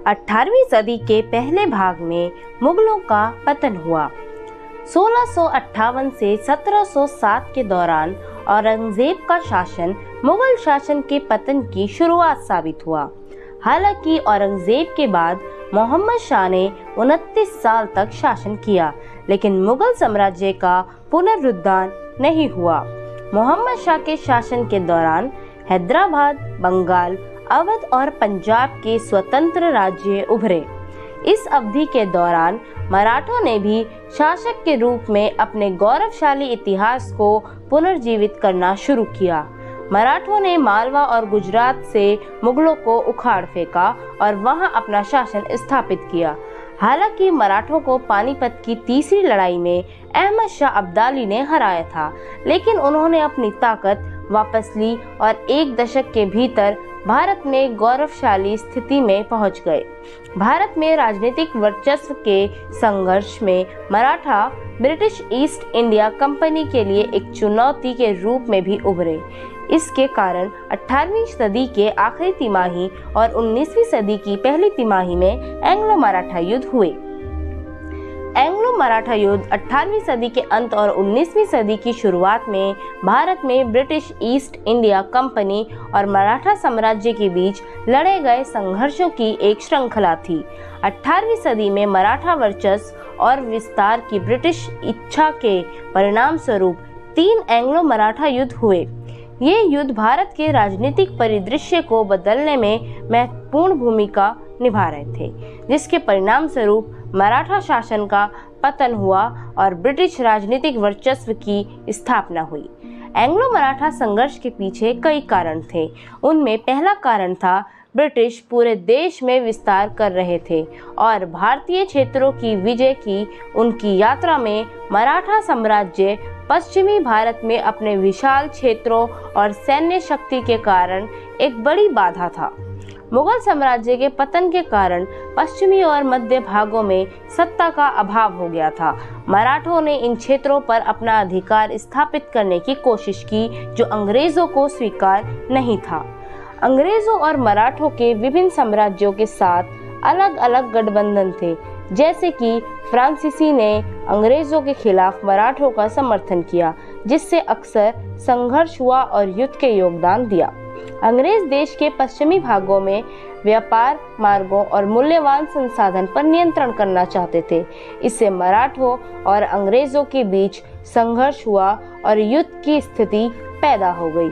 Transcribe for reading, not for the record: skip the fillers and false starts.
18वीं सदी के पहले भाग में मुगलों का पतन हुआ। 1658 से 1707 के दौरान औरंगजेब का शासन मुगल शासन के पतन की शुरुआत साबित हुआ। हालांकि औरंगजेब के बाद मोहम्मद शाह ने 29 साल तक शासन किया, लेकिन मुगल साम्राज्य का पुनरुद्धार नहीं हुआ। मोहम्मद शाह के शासन के दौरान हैदराबाद, बंगाल, अवध और पंजाब के स्वतंत्र राज्य उभरे। इस अवधि के दौरान मराठों ने भी शासक के रूप में अपने गौरवशाली इतिहास को पुनर्जीवित करना शुरू किया। मराठों ने मालवा और गुजरात से मुगलों को उखाड़ फेंका और वहां अपना शासन स्थापित किया। हालांकि मराठों को पानीपत की तीसरी लड़ाई में अहमद शाह अब्दाली ने हराया था, लेकिन उन्होंने अपनी ताकत वापस ली और एक दशक के भीतर भारत में गौरवशाली स्थिति में पहुंच गए। भारत में राजनीतिक वर्चस्व के संघर्ष में Maratha British east India company के लिए एक चुनौती के रूप में भी उभरे। इसके कारण 18वीं सदी के आखिरी तिमाही और 19वीं सदी की पहली तिमाही में एंग्लो मराठा युद्ध हुए। एंग्लो मराठा युद्ध 18वीं सदी के अंत और 19वीं सदी की शुरुआत में भारत में ब्रिटिश ईस्ट इंडिया कंपनी और मराठा साम्राज्य के बीच लड़े गए संघर्षों की एक श्रृंखला थी। 18वीं सदी में मराठा वर्चस्व और विस्तार की ब्रिटिश इच्छा के परिणाम स्वरूप 3 एंग्लो मराठा युद्ध हुए। ये युद्ध भारत के राजनीतिक परिदृश्य को बदलने में महत्वपूर्ण भूमिका निभा रहे थे, जिसके परिणाम स्वरूप मराठा शासन का पतन हुआ और ब्रिटिश राजनीतिक वर्चस्व की स्थापना हुई। एंग्लो मराठा संघर्ष के पीछे कई कारण थे। उनमें पहला कारण था ब्रिटिश पूरे देश में विस्तार कर रहे थे और भारतीय क्षेत्रों की विजय की उनकी यात्रा में मराठा साम्राज्य पश्चिमी भारत में अपने विशाल क्षेत्रों और सैन्य शक्ति के कारण एक बड़ी बाधा था। मुगल साम्राज्य के पतन के कारण पश्चिमी और मध्य भागों में सत्ता का अभाव हो गया था। मराठों ने इन क्षेत्रों पर अपना अधिकार स्थापित करने की कोशिश की, जो अंग्रेजों को स्वीकार नहीं था। अंग्रेजों और मराठों के विभिन्न साम्राज्यों के साथ अलग अलग गठबंधन थे, जैसे कि फ्रांसीसी ने अंग्रेजों के खिलाफ मराठों का समर्थन किया, जिससे अक्सर संघर्ष हुआ और युद्ध के योगदान दिया। अंग्रेज देश के पश्चिमी भागों में व्यापार मार्गों और मूल्यवान संसाधन पर नियंत्रण करना चाहते थे। इससे मराठों और अंग्रेजों के बीच संघर्ष हुआ और युद्ध की स्थिति पैदा हो गई।